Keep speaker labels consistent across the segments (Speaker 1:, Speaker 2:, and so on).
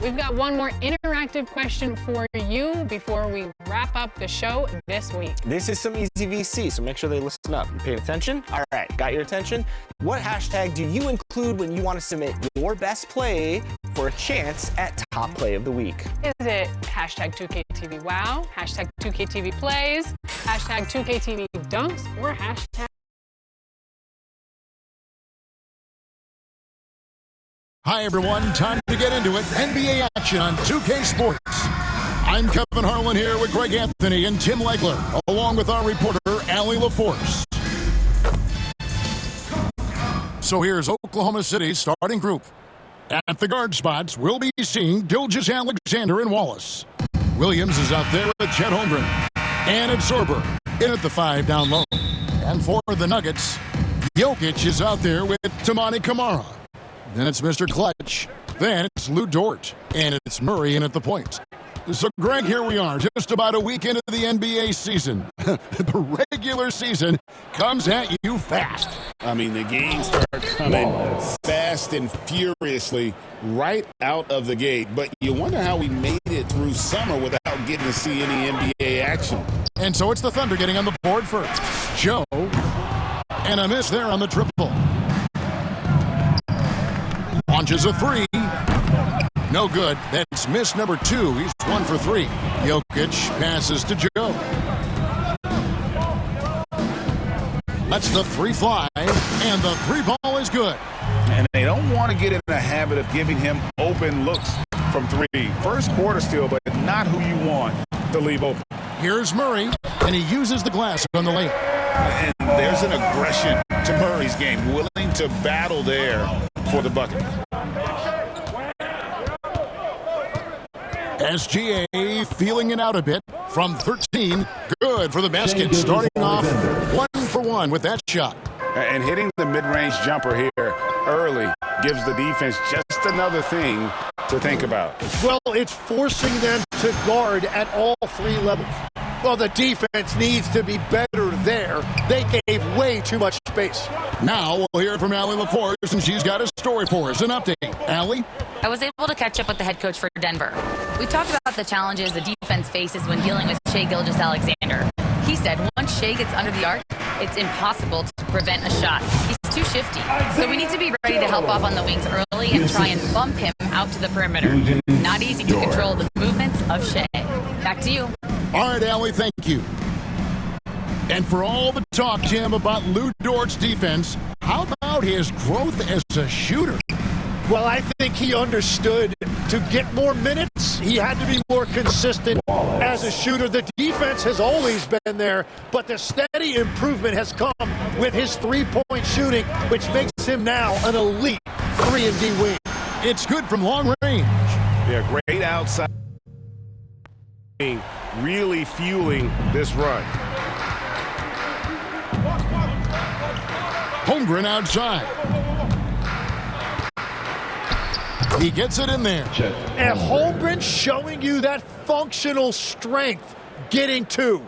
Speaker 1: We've got one more interactive question for you before we wrap up the show this week.
Speaker 2: This is some easy VC, so make sure they listen up and pay attention. All right, got your attention? What hashtag do you include when you want to submit your best play for a chance at top play of the week?
Speaker 1: Is it hashtag 2KTV Wow, hashtag 2KTV Plays, hashtag 2KTV Dunks, or hashtag...
Speaker 3: Hi, everyone. Time to get into it. NBA action on 2K Sports. I'm Kevin Harlan here with Greg Anthony and Tim Legler, along with our reporter, Allie LaForce. So here's Oklahoma City's starting group. At the guard spots, we'll be seeing Gilgeous-Alexander and Wallace. Williams is out there with Chet Holmgren. And it's Sorber in at the 5 down low. And for the Nuggets, Jokic is out there with Toumani Camara. Then it's Mr. Clutch. Then it's Lou Dort. And it's Murray in at the point. So, Greg, here we are, just about a week into the NBA season. The regular season comes at you fast.
Speaker 4: I mean, the games start coming fast and furiously right out of the gate. But you wonder how we made it through summer without getting to see any NBA action.
Speaker 3: And so it's the Thunder getting on the board first. Joe. And a miss there on the triple. Launches a three. No good. That's miss number 2. He's 1 for 3. Jokic passes to Joe. Lets the 3 fly, and the 3 ball is good.
Speaker 4: And they don't want to get in the habit of giving him open looks from 3. First quarter still, but not who you want to leave open.
Speaker 3: Here's Murray, and he uses the glass on the lane.
Speaker 4: And there's an aggression to Murray's game, willing to battle there for the bucket.
Speaker 3: SGA feeling it out a bit from 13. Good for the basket, starting off 1 for 1 with that shot.
Speaker 4: And hitting the mid-range jumper here early gives the defense just another thing to think about.
Speaker 5: Well, it's forcing them to guard at all 3 levels. Well, the defense needs to be better there. They gave way too much space.
Speaker 3: Now we'll hear from Allie LaForce, and she's got a story for us. An update. Allie?
Speaker 6: I was able to catch up with the head coach for Denver. We talked about the challenges the defense faces when dealing with Shai Gilgeous-Alexander. He said once Shai gets under the arc, it's impossible to prevent a shot. He's too shifty. So we need to be ready to help off on the wings early and try and bump him out to the perimeter. Not easy to control the movements of Shai. Back to you.
Speaker 3: All right, Allie, thank you. And for all the talk, Jim, about Lou Dort's defense, how about his growth as a shooter?
Speaker 5: Well, I think he understood to get more minutes, he had to be more consistent as a shooter. The defense has always been there, but the steady improvement has come with his three-point shooting, which makes him now an elite 3-and-D wing.
Speaker 3: It's good from long range.
Speaker 4: Yeah, great outside. Really fueling this run.
Speaker 3: Holmgren outside. He gets it in there.
Speaker 5: And Holmgren showing you that functional strength, getting 2.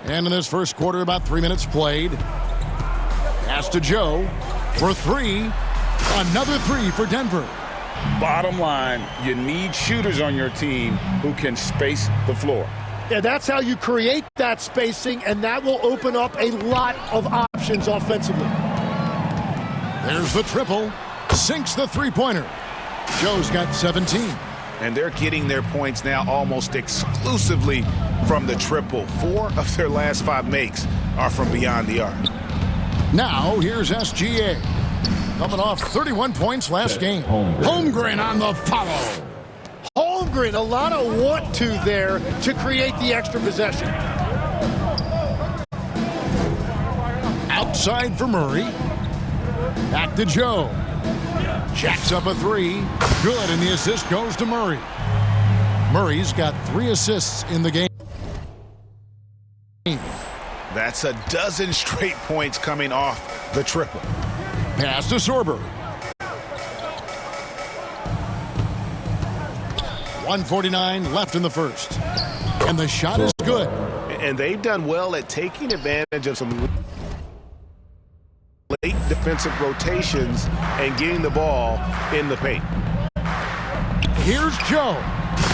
Speaker 3: And in this first quarter, about 3 minutes played. Pass to Joe for 3. Another 3 for Denver.
Speaker 4: Bottom line, you need shooters on your team who can space the floor.
Speaker 5: Yeah, that's how you create that spacing, and that will open up a lot of options offensively.
Speaker 3: There's the triple. Sinks the three-pointer. Joe's got 17.
Speaker 4: And they're getting their points now almost exclusively from the triple. 4 of their last 5 makes are from beyond the arc.
Speaker 3: Now, here's SGA. Coming off 31 points last game. Holmgren on the follow.
Speaker 5: Holmgren, a lot of want to there to create the extra possession.
Speaker 3: Outside for Murray. Back to Joe. Jacks up a three. Good, and the assist goes to Murray. Murray's got 3 assists in the game.
Speaker 4: That's a dozen straight points coming off the triple.
Speaker 3: Pass to Sorber. 1:49 left in the first. And the shot is good.
Speaker 4: And they've done well at taking advantage of some late defensive rotations and getting the ball in the paint.
Speaker 3: Here's Joe.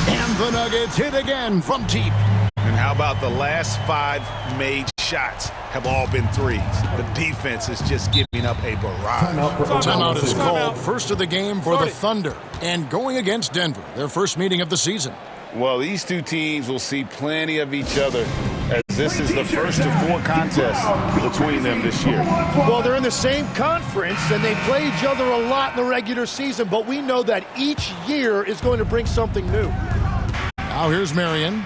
Speaker 3: And the Nuggets hit again from deep.
Speaker 4: And how about the last 5 made shots have all been threes? The defense is just giving up a barrage.
Speaker 3: Timeout is called. First of the game for the Thunder. And going against Denver, their first meeting of the season.
Speaker 4: Well, these two teams will see plenty of each other, as this is the first of 4 contests between them this year.
Speaker 5: Well, they're in the same conference, and they play each other a lot in the regular season, but we know that each year is going to bring something new.
Speaker 3: Now here's Marion.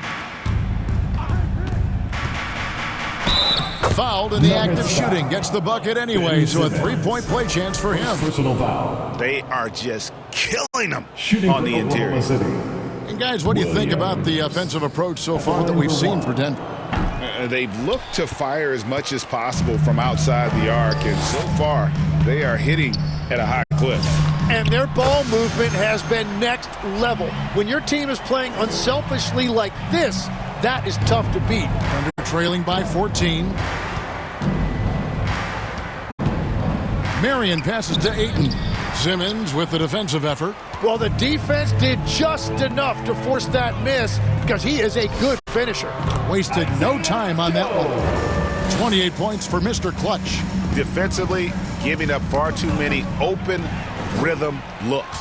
Speaker 3: Fouled in the act of shooting. Gets the bucket anyway, so a 3-point play chance for him.
Speaker 4: They are just killing them on the interior.
Speaker 3: And guys, what do you think about the offensive approach so far that we've seen for Denver?
Speaker 4: They've looked to fire as much as possible from outside the arc, and so far they are hitting at a high clip.
Speaker 5: And their ball movement has been next level. When your team is playing unselfishly like this, that is tough to beat.
Speaker 3: Thunder trailing by 14. Marion passes to Ayton. Simmons with the defensive effort.
Speaker 5: Well, the defense did just enough to force that miss because he is a good finisher.
Speaker 3: Wasted no time on that one. 28 points for Mr. Clutch.
Speaker 4: Defensively, giving up far too many open rhythm looks.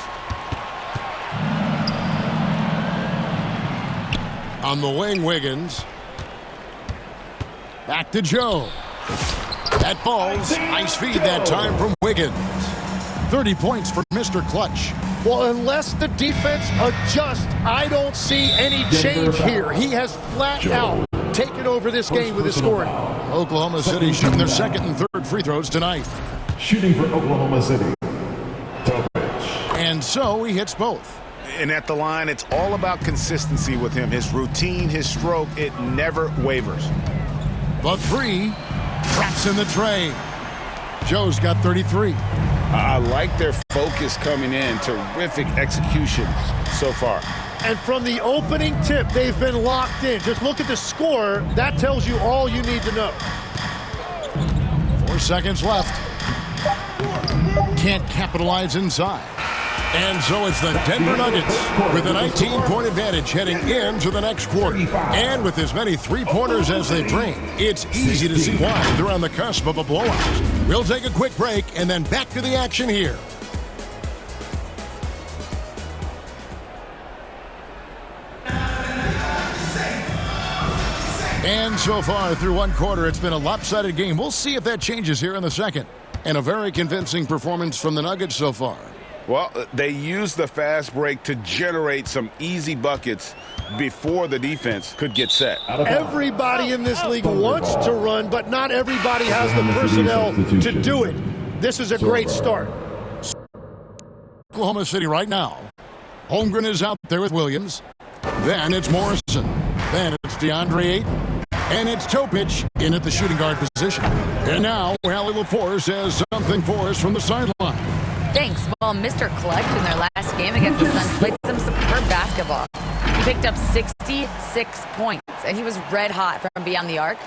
Speaker 3: On the wing, Wiggins. Back to Joe. That falls. Nice feed that time from Wiggins. 30 points for Mr. Clutch.
Speaker 5: Well, unless the defense adjusts, I don't see any change here. He has flat out taken over this game with his scoring.
Speaker 3: Oklahoma City shooting their second and third free throws tonight.
Speaker 7: Shooting for Oklahoma City.
Speaker 3: And so he hits both.
Speaker 4: And at the line, it's all about consistency with him. His routine, his stroke, it never wavers.
Speaker 3: The three traps in the tray. Joe's got 33.
Speaker 4: I like their focus coming in. Terrific execution so far.
Speaker 5: And from the opening tip, they've been locked in. Just look at the score. That tells you all you need to know.
Speaker 3: 4 seconds left. Can't capitalize inside. And so it's the Denver Nuggets with a 19-point advantage heading into the next quarter. And with as many three-pointers as they bring, it's easy to see why they're on the cusp of a blowout. We'll take a quick break and then back to the action here. And so far through one quarter, it's been a lopsided game. We'll see if that changes here in the second. And a very convincing performance from the Nuggets so far.
Speaker 4: Well, they used the fast break to generate some easy buckets before the defense could get set.
Speaker 5: Everybody in this league wants to run, but not everybody has the personnel to do it. This is a great start.
Speaker 3: Oklahoma City right now. Holmgren is out there with Williams. Then it's Morrison. Then it's DeAndre Ayton. And it's Topic in at the shooting guard position. And now, Allie LaForce has something for us from the sideline.
Speaker 6: Thanks. Well, Mr. Clutch in their last game against the Suns played some superb basketball. He picked up 66 points, and he was red hot from beyond the arc,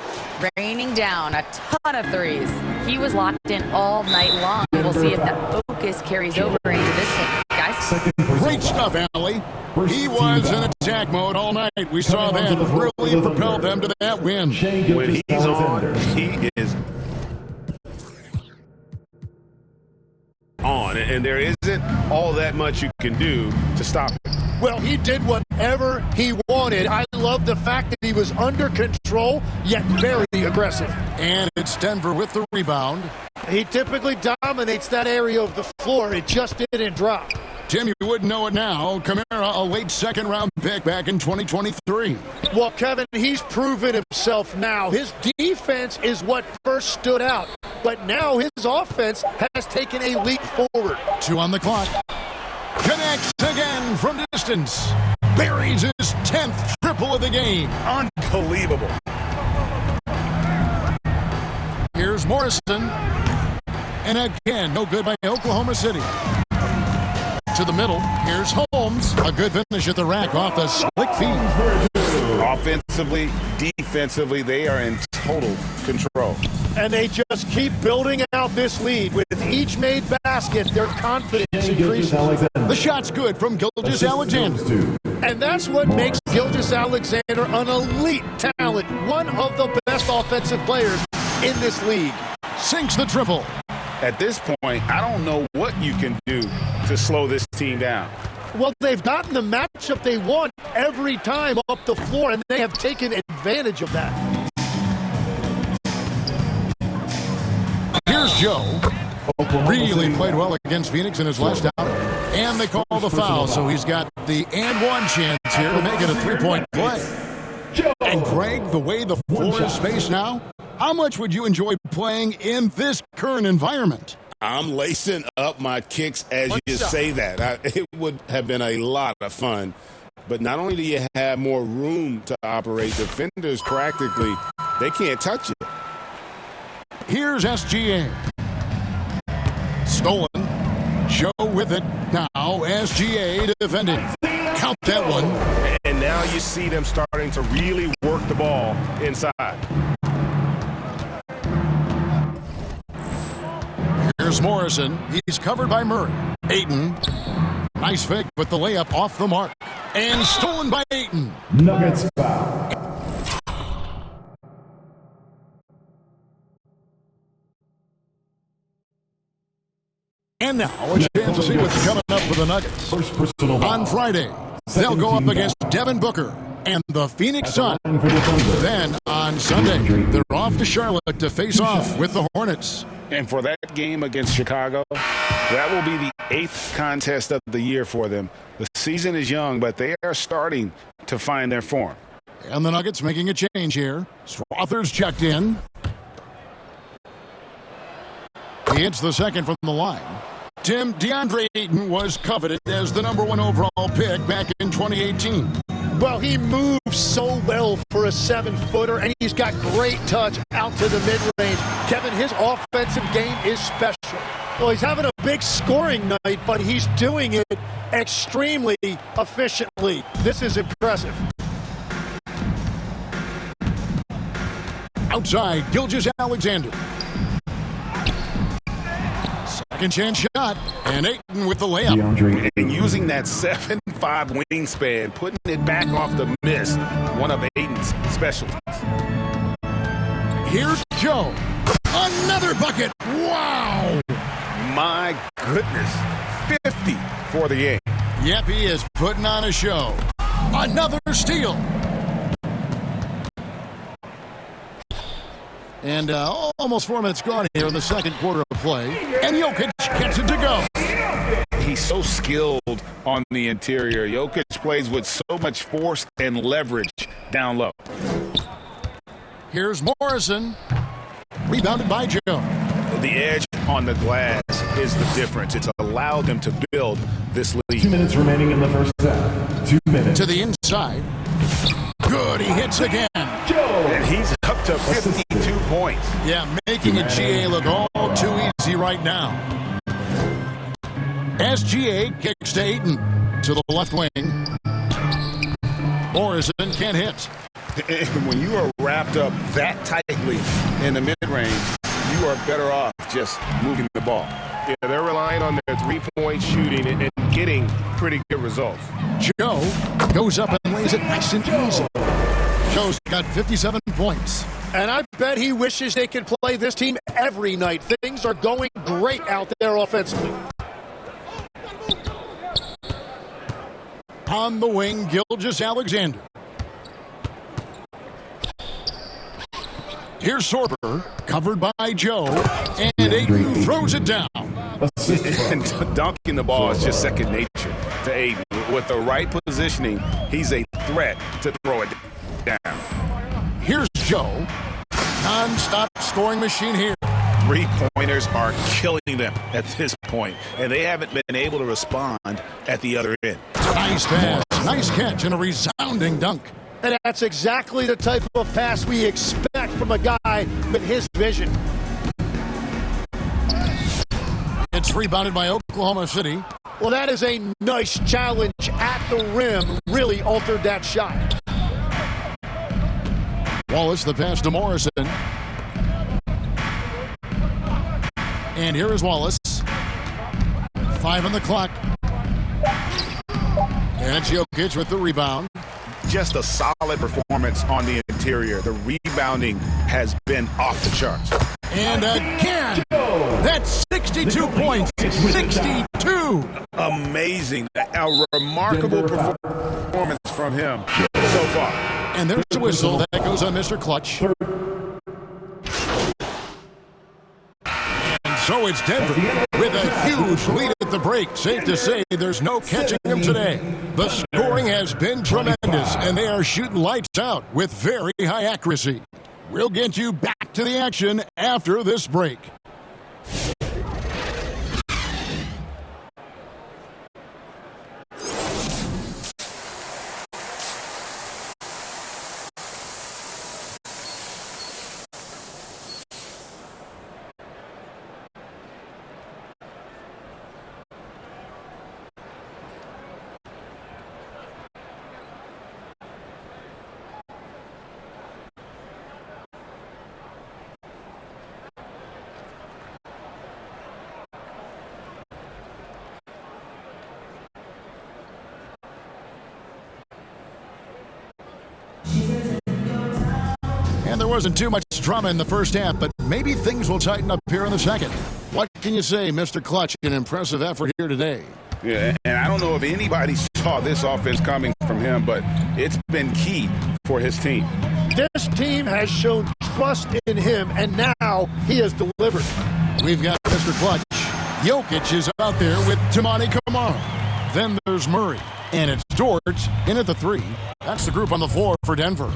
Speaker 6: raining down a ton of threes. He was locked in all night long. We'll see if that focus carries over into this game, guys.
Speaker 3: Great stuff, Allie. He was in attack mode all night. We saw that really propel them to that win.
Speaker 4: When he's on, he is on, and there isn't all that much you can do to stop him.
Speaker 5: Well, he did whatever he wanted. I love the fact that he was under control, yet very aggressive.
Speaker 3: And it's Denver with the rebound.
Speaker 5: He typically dominates that area of the floor. It just didn't drop.
Speaker 3: Tim, you wouldn't know it now. Kamara, a late second-round pick back in 2023.
Speaker 5: Well, Kevin, he's proven himself now. His defense is what first stood out, but now his offense has taken a leap forward.
Speaker 3: 2 on the clock. Connects again from distance. Buries his 10th triple of the game.
Speaker 4: Unbelievable.
Speaker 3: Here's Morrison. And again, no good by Oklahoma City. To the middle, here's Holmes. A good finish at the rack off the slick feed.
Speaker 4: Offensively, defensively, they are in total control.
Speaker 5: And they just keep building out this lead. With each made basket, their confidence increases.
Speaker 3: The shot's good from Gilgeous-Alexander.
Speaker 5: And that's what makes Gilgeous-Alexander an elite talent. One of the best offensive players in this league.
Speaker 3: Sinks the triple.
Speaker 4: At this point, I don't know what you can do to slow this team down.
Speaker 5: Well, they've gotten the matchup they want every time up the floor, and they have taken advantage of that.
Speaker 3: Here's Joe. Really played well against Phoenix in his last outing. And they call the foul, so he's got the and one chance here to make it a three-point play. And Greg, the way the floor is spaced now, how much would you enjoy playing in this current environment?
Speaker 4: I'm lacing up my kicks as you say that. It would have been a lot of fun. But not only do you have more room to operate, defenders practically, they can't touch it.
Speaker 3: Here's SGA. Stolen. Joe with it. Now SGA defending. Count that one.
Speaker 8: And now you see them starting to really work the ball inside.
Speaker 3: Here's Morrison. He's covered by Murray. Ayton. Nice fake, but the layup off the mark. And stolen by Ayton.
Speaker 7: Nuggets foul.
Speaker 3: And now a chance to see what's coming up for the Nuggets.
Speaker 7: First personal foul.
Speaker 3: On Friday, they'll go up against Devin Booker and the Phoenix Suns. Then on Sunday, they're off to Charlotte to face off with the Hornets.
Speaker 4: And for that game against Chicago, that will be the 8th contest of the year for them. The season is young, but they are starting to find their form.
Speaker 3: And the Nuggets making a change here. Swathers checked in. He hits the second from the line. Tim, DeAndre Ayton was coveted as the number 1 overall pick back in 2018.
Speaker 5: Well, he moves so well for a 7-footer, and he's got great touch out to the mid-range. Kevin, his offensive game is special. Well, he's having a big scoring night, but he's doing it extremely efficiently. This is impressive.
Speaker 3: Outside, Gilgeous-Alexander. Second chance shot, and Ayton with the layup.
Speaker 4: And using that 7'5" wingspan, putting it back off the miss, one of Ayton's specialties.
Speaker 3: Here's Joe. Another bucket. Wow.
Speaker 4: My goodness. 50 for the game.
Speaker 3: Yep, he is putting on a show. Another steal. And almost 4 minutes gone here in the second quarter of play. And Jokic gets it to go.
Speaker 4: He's so skilled on the interior. Jokic plays with so much force and leverage down low.
Speaker 3: Here's Morrison. Rebounded by Joe.
Speaker 4: The edge on the glass is the difference. It's allowed them to build this lead.
Speaker 7: 2 minutes remaining in the first half. 2 minutes.
Speaker 3: To the inside. Good, he hits again.
Speaker 4: And he's up to 52 points.
Speaker 3: Yeah, making a GA look all too easy right now. SGA kicks to Ayton to the left wing. Morrison can't hit.
Speaker 4: And when you are wrapped up that tightly in the mid-range, you are better off just moving the ball.
Speaker 8: Yeah, they're relying on their three-point shooting and getting pretty good results.
Speaker 3: Joe goes up and lays it nice and easy. Joe's got 57 points.
Speaker 5: And I bet he wishes they could play this team every night. Things are going great out there offensively.
Speaker 3: On the wing, Gilgeous-Alexander. Here's Sorber, covered by Joe, and Aiden throws it down.
Speaker 4: And dunking the ball is just second nature to Aiden. With the right positioning, he's a threat to throw it down.
Speaker 3: Here's Joe, non-stop scoring machine here.
Speaker 4: Three-pointers are killing them at this point, and they haven't been able to respond at the other end.
Speaker 3: Nice pass, nice catch, and a resounding dunk.
Speaker 5: And that's exactly the type of pass we expect from a guy with his vision.
Speaker 3: It's rebounded by Oklahoma City.
Speaker 5: Well, that is a nice challenge at the rim. Really altered that shot.
Speaker 3: Wallace, the pass to Morrison. And here is Wallace. 5 on the clock. And it's Jokic with the rebound.
Speaker 4: Just a solid performance on the interior. The rebounding has been off the charts.
Speaker 3: And again, that's 62 points. 62.
Speaker 4: Amazing. A remarkable performance from him so far.
Speaker 3: And there's a whistle that goes on Mr. Clutch. And so it's Denver with a huge lead at the break. Safe to say there's no catching them today. The scoring has been tremendous, and they are shooting lights out with very high accuracy. We'll get you back to the action after this break. And there wasn't too much drama in the first half, but maybe things will tighten up here in the second. What can you say, Mr. Clutch? An impressive effort here today.
Speaker 4: Yeah, and I don't know if anybody saw this offense coming from him, but it's been key for his team.
Speaker 5: This team has shown trust in him, and now he has delivered.
Speaker 3: We've got Mr. Clutch. Jokic is out there with Tamani Kamara. Then there's Murray. And it's Dort in at the 3. That's the group on the floor for Denver.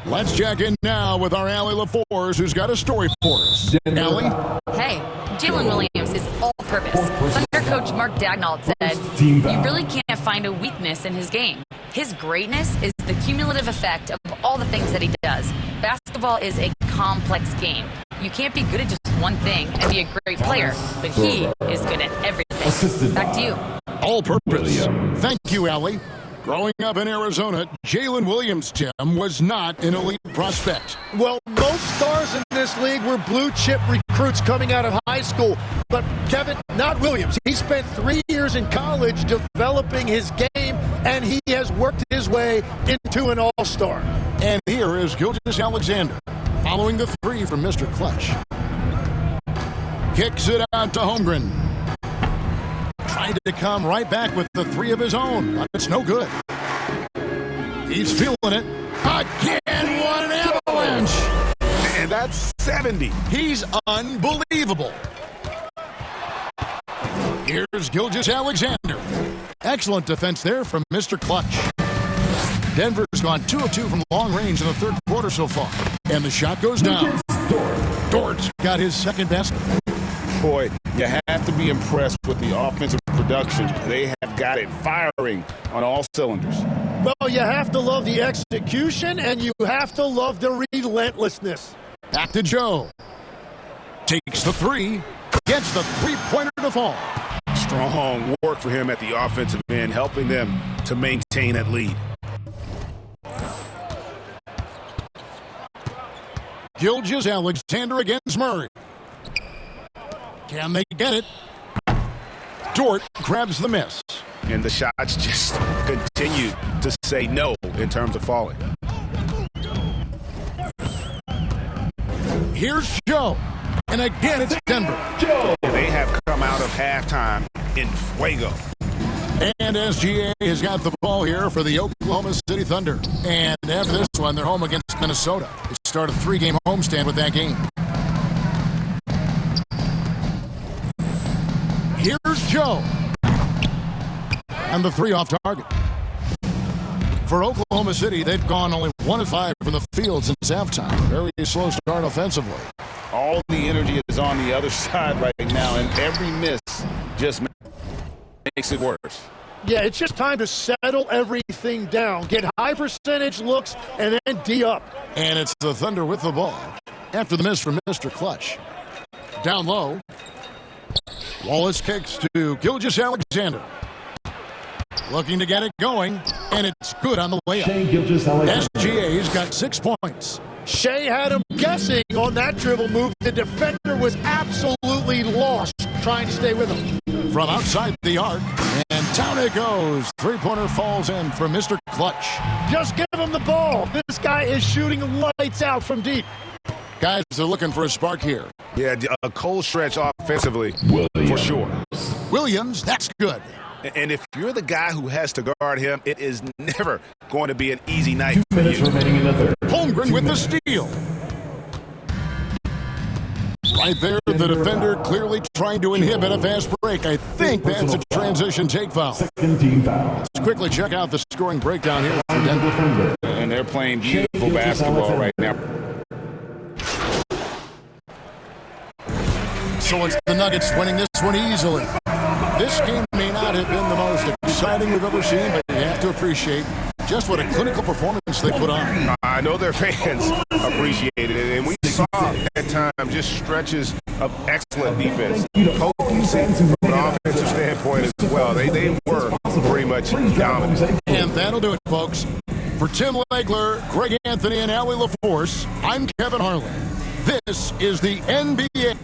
Speaker 3: Let's check in now with our Allie LaForce, who's got a story for us. Allie?
Speaker 6: Hey, Jalen Williams is all-purpose. Thunder coach Mark Daigneault said, "You really can't find a weakness in his game. His greatness is the cumulative effect of all the things that he does. Basketball is a complex game. You can't be good at just one thing and be a great player, but he is good at everything." Back to you.
Speaker 3: All-purpose. Thank you, Allie. Growing up in Arizona, Jalen Williams, Tim, was not an elite prospect.
Speaker 5: Well, most stars in this league were blue-chip recruits coming out of high school. But, Kevin, not Williams. He spent 3 years in college developing his game, and he has worked his way into an all-star.
Speaker 3: And here is Gilgeous-Alexander, following the 3 from Mr. Clutch. Kicks it out to Holmgren. Trying to come right back with the 3 of his own, but it's no good. He's feeling it. Again, what an avalanche!
Speaker 4: And that's 70.
Speaker 3: He's unbelievable. Here's Gilgeous-Alexander. Excellent defense there from Mr. Clutch. Denver's gone 2 of 2 from long range in the third quarter so far. And the shot goes down. Dort's got his second basket.
Speaker 4: Boy, you have to be impressed with the offensive production. They have got it firing on all cylinders.
Speaker 5: Well, you have to love the execution, and you have to love the relentlessness.
Speaker 3: Back to Joe. Takes the 3. Gets the three-pointer to fall.
Speaker 4: Strong work for him at the offensive end, helping them to maintain that lead.
Speaker 3: Gilgeous-Alexander against Murray. Can they get it? Dort grabs the miss.
Speaker 4: And the shots just continue to say no in terms of falling.
Speaker 3: Here's Joe. And again, it's Denver.
Speaker 4: They have come out of halftime in fuego.
Speaker 3: And SGA has got the ball here for the Oklahoma City Thunder. And after this one, they're home against Minnesota. They start a 3-game homestand with that game. Here's Joe. And the 3 off target. For Oklahoma City, they've gone only 1 of 5 from the field since halftime. Very slow start offensively.
Speaker 9: All the energy is on the other side right now, and every miss just makes it worse.
Speaker 5: Yeah, it's just time to settle everything down. Get high percentage looks and then D up.
Speaker 3: And it's the Thunder with the ball after the miss from Mr. Clutch. Down low. Wallace kicks to Gilgeous-Alexander. Looking to get it going, and it's good on the way up.
Speaker 7: Shai Gilgeous-Alexander.
Speaker 3: SGA's got 6 points.
Speaker 5: Shea had him guessing on that dribble move. The defender was absolutely lost trying to stay with him.
Speaker 3: From outside the arc, and down it goes. 3-pointer falls in for Mr. Clutch.
Speaker 5: Just give him the ball. This guy is shooting lights out from deep.
Speaker 3: Guys are looking for a spark here.
Speaker 8: Yeah, a cold stretch offensively for sure.
Speaker 3: Williams, that's good.
Speaker 9: And if you're the guy who has to guard him, it is never going to be an easy night
Speaker 7: 2
Speaker 9: for
Speaker 7: minutes
Speaker 9: you.
Speaker 7: remaining in the third.
Speaker 3: Holmgren with the steal. Right there, the defender clearly trying to inhibit a fast break. I think that's a transition take foul.
Speaker 7: Second team foul.
Speaker 3: Let's quickly check out the scoring breakdown here for Denver.
Speaker 7: Defender.
Speaker 9: And they're playing beautiful basketball right now.
Speaker 3: So it's the Nuggets winning this one easily. This game may not have been the most exciting we've ever seen, but you have to appreciate just what a clinical performance they put on.
Speaker 8: I know their fans appreciated it, and we saw at times just stretches of excellent defense. Potency from an offensive standpoint as well. They were pretty much dominant.
Speaker 3: And that'll do it, folks. For Tim Legler, Greg Anthony, and Allie LaForce, I'm Kevin Harlan. This is the NBA.